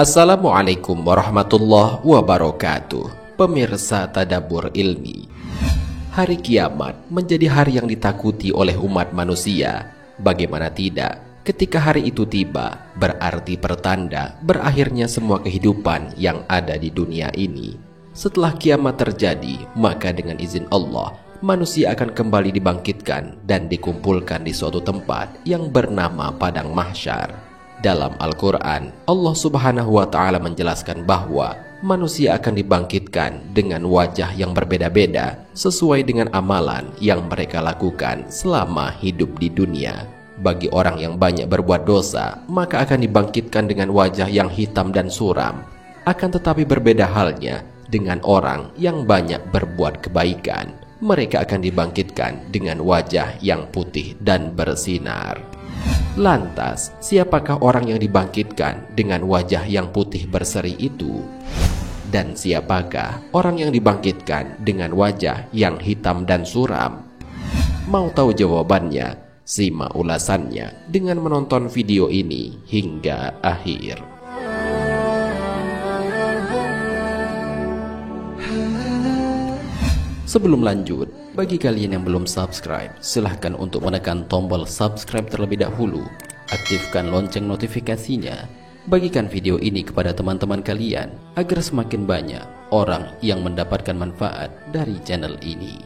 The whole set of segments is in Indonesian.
Assalamualaikum warahmatullahi wabarakatuh. Pemirsa Tadabbur Ilmi, hari kiamat menjadi hari yang ditakuti oleh umat manusia. Bagaimana tidak, ketika hari itu tiba, berarti pertanda berakhirnya semua kehidupan yang ada di dunia ini. Setelah kiamat terjadi, maka dengan izin Allah, manusia akan kembali dibangkitkan dan dikumpulkan di suatu tempat yang bernama Padang Mahsyar. Dalam Al-Quran, Allah Subhanahu wa Ta'ala menjelaskan bahwa manusia akan dibangkitkan dengan wajah yang berbeda-beda sesuai dengan amalan yang mereka lakukan selama hidup di dunia. Bagi orang yang banyak berbuat dosa, maka akan dibangkitkan dengan wajah yang hitam dan suram. Akan tetapi berbeda halnya dengan orang yang banyak berbuat kebaikan. Mereka akan dibangkitkan dengan wajah yang putih dan bersinar. Lantas, siapakah orang yang dibangkitkan dengan wajah yang putih berseri itu? Dan siapakah orang yang dibangkitkan dengan wajah yang hitam dan suram? Mau tahu jawabannya? Simak ulasannya dengan menonton video ini hingga akhir. Sebelum lanjut, bagi kalian yang belum subscribe, silahkan untuk menekan tombol subscribe terlebih dahulu. Aktifkan lonceng notifikasinya. Bagikan video ini kepada teman-teman kalian agar semakin banyak orang yang mendapatkan manfaat dari channel ini.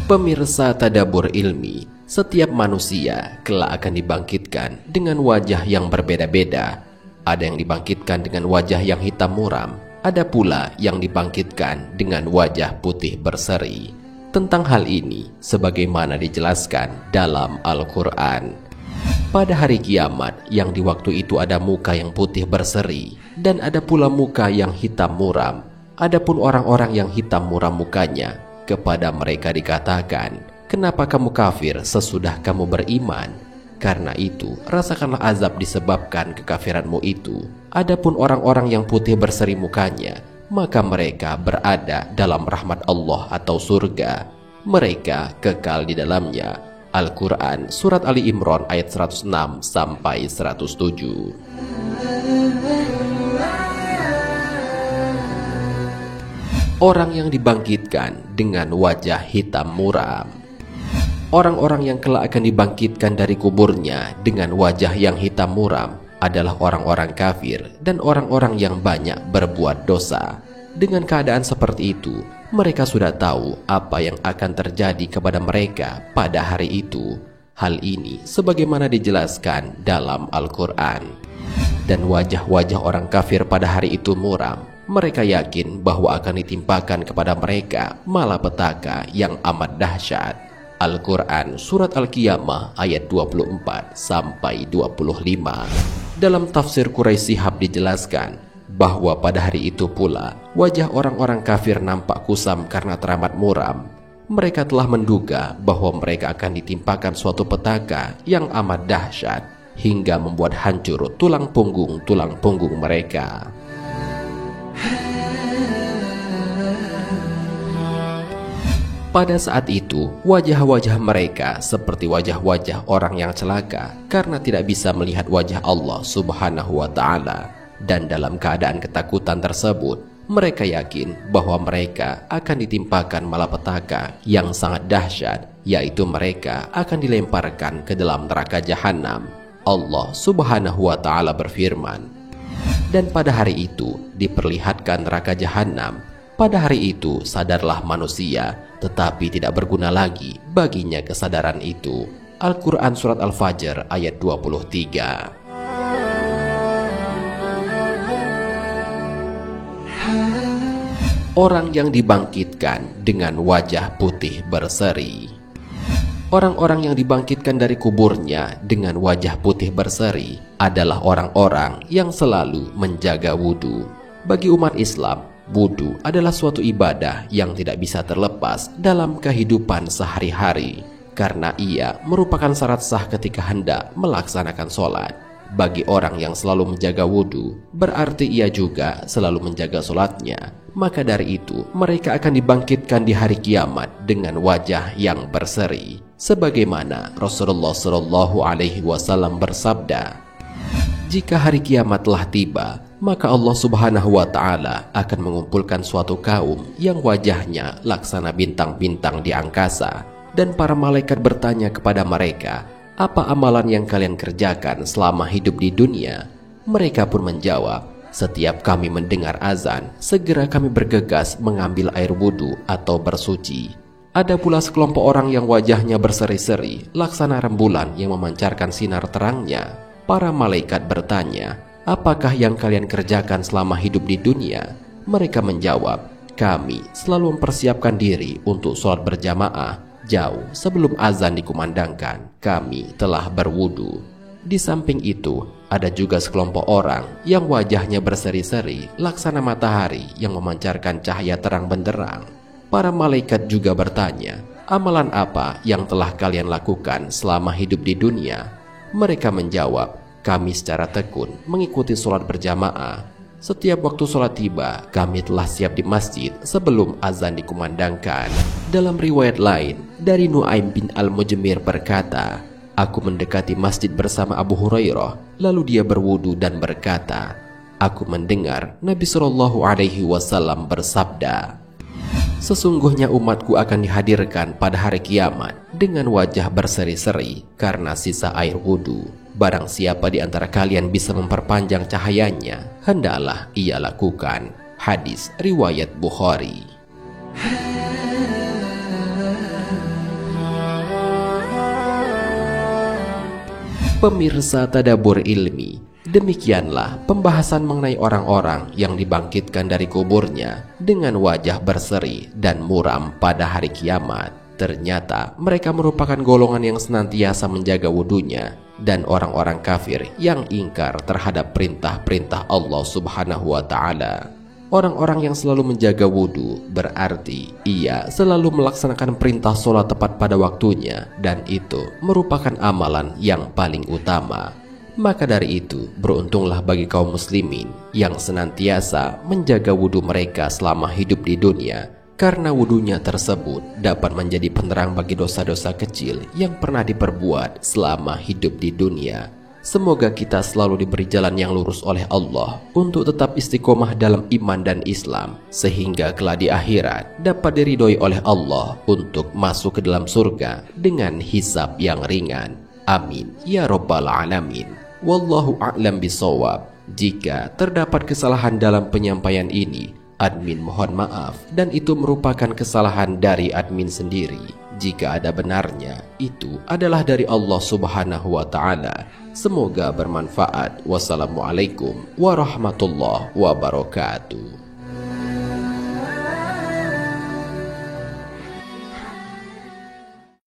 Pemirsa Tadabbur Ilmi, setiap manusia kelak akan dibangkitkan dengan wajah yang berbeda-beda. Ada yang dibangkitkan dengan wajah yang hitam muram, ada pula yang dibangkitkan dengan wajah putih berseri. Tentang hal ini, sebagaimana dijelaskan dalam Al-Quran, pada hari kiamat yang di waktu itu ada muka yang putih berseri, dan ada pula muka yang hitam muram. Adapun orang-orang yang hitam muram mukanya, kepada mereka dikatakan, "Kenapa kamu kafir sesudah kamu beriman? Karena itu, rasakanlah azab disebabkan kekafiranmu itu." Adapun orang-orang yang putih berseri mukanya, maka mereka berada dalam rahmat Allah atau surga. Mereka kekal di dalamnya. Al-Quran Surat Ali Imran ayat 106 sampai 107. Orang yang dibangkitkan dengan wajah hitam muram. Orang-orang yang kelak akan dibangkitkan dari kuburnya dengan wajah yang hitam muram adalah orang-orang kafir dan orang-orang yang banyak berbuat dosa. Dengan keadaan seperti itu, mereka sudah tahu apa yang akan terjadi kepada mereka pada hari itu. Hal ini sebagaimana dijelaskan dalam Al-Quran. Dan wajah-wajah orang kafir pada hari itu muram. Mereka yakin bahwa akan ditimpakan kepada mereka malapetaka yang amat dahsyat. Al-Quran Surat Al-Qiyamah ayat 24 sampai 25. Dalam tafsir Quraisy Shihab dijelaskan bahwa pada hari itu pula wajah orang-orang kafir nampak kusam karena teramat muram. Mereka telah menduga bahwa mereka akan ditimpakan suatu petaka yang amat dahsyat hingga membuat hancur tulang punggung mereka. Pada saat itu, wajah-wajah mereka seperti wajah-wajah orang yang celaka karena tidak bisa melihat wajah Allah Subhanahu wa Ta'ala. Dan dalam keadaan ketakutan tersebut, mereka yakin bahwa mereka akan ditimpakan malapetaka yang sangat dahsyat, yaitu mereka akan dilemparkan ke dalam neraka jahanam. Allah Subhanahu wa Ta'ala berfirman, "Dan pada hari itu diperlihatkan neraka jahanam. Pada hari itu sadarlah manusia, tetapi tidak berguna lagi baginya kesadaran itu." Al-Quran Surat Al-Fajr ayat 23. Orang yang dibangkitkan dengan wajah putih berseri. Orang-orang yang dibangkitkan dari kuburnya dengan wajah putih berseri adalah orang-orang yang selalu menjaga wudhu. Bagi umat Islam, wudhu adalah suatu ibadah yang tidak bisa terlepas dalam kehidupan sehari-hari, karena ia merupakan syarat sah ketika hendak melaksanakan sholat. Bagi orang yang selalu menjaga wudhu, berarti ia juga selalu menjaga sholatnya. Maka dari itu mereka akan dibangkitkan di hari kiamat dengan wajah yang berseri, sebagaimana Rasulullah Shallallahu Alaihi Wasallam bersabda, jika hari kiamat telah tiba, maka Allah Subhanahu wa Ta'ala akan mengumpulkan suatu kaum yang wajahnya laksana bintang-bintang di angkasa, dan para malaikat bertanya kepada mereka, apa amalan yang kalian kerjakan selama hidup di dunia? Mereka pun menjawab, setiap kami mendengar azan, segera kami bergegas mengambil air wudhu atau bersuci. Ada pula sekelompok orang yang wajahnya berseri-seri, laksana rembulan yang memancarkan sinar terangnya. Para malaikat bertanya, apakah yang kalian kerjakan selama hidup di dunia? Mereka menjawab, kami selalu mempersiapkan diri untuk sholat berjamaah jauh sebelum azan dikumandangkan. Kami telah berwudu. Di samping itu, ada juga sekelompok orang yang wajahnya berseri-seri, laksana matahari yang memancarkan cahaya terang benderang. Para malaikat juga bertanya, amalan apa yang telah kalian lakukan selama hidup di dunia? Mereka menjawab, kami secara tekun mengikuti sholat berjamaah. Setiap waktu sholat tiba, kami telah siap di masjid sebelum azan dikumandangkan. Dalam riwayat lain, dari Nu'aim bin Al-Mujmir berkata, aku mendekati masjid bersama Abu Hurairah, lalu dia berwudu dan berkata, aku mendengar Nabi Shallallahu Alaihi Wasallam bersabda, sesungguhnya umatku akan dihadirkan pada hari kiamat dengan wajah berseri-seri karena sisa air wudhu. Barang siapa di antara kalian bisa memperpanjang cahayanya, hendaklah ia lakukan. Hadis riwayat Bukhari. Pemirsa Tadabbur Ilmi, demikianlah pembahasan mengenai orang-orang yang dibangkitkan dari kuburnya dengan wajah berseri dan muram pada hari kiamat. Ternyata mereka merupakan golongan yang senantiasa menjaga wudunya dan orang-orang kafir yang ingkar terhadap perintah-perintah Allah Subhanahu wa Ta'ala. Orang-orang yang selalu menjaga wudu berarti ia selalu melaksanakan perintah sholat tepat pada waktunya, dan itu merupakan amalan yang paling utama. Maka dari itu, beruntunglah bagi kaum muslimin yang senantiasa menjaga wudu mereka selama hidup di dunia, karena wudunya tersebut dapat menjadi penerang bagi dosa-dosa kecil yang pernah diperbuat selama hidup di dunia. Semoga kita selalu diberi jalan yang lurus oleh Allah untuk tetap istiqomah dalam iman dan Islam, sehingga kelak di akhirat dapat diridhoi oleh Allah untuk masuk ke dalam surga dengan hisab yang ringan. Amin ya rabbal alamin. Wallahu a'lam bishawab. Jika terdapat kesalahan dalam penyampaian ini, admin mohon maaf, dan itu merupakan kesalahan dari admin sendiri. Jika ada benarnya, itu adalah dari Allah Subhanahu wa Ta'ala. Semoga bermanfaat. Wassalamualaikum warahmatullahi wabarakatuh.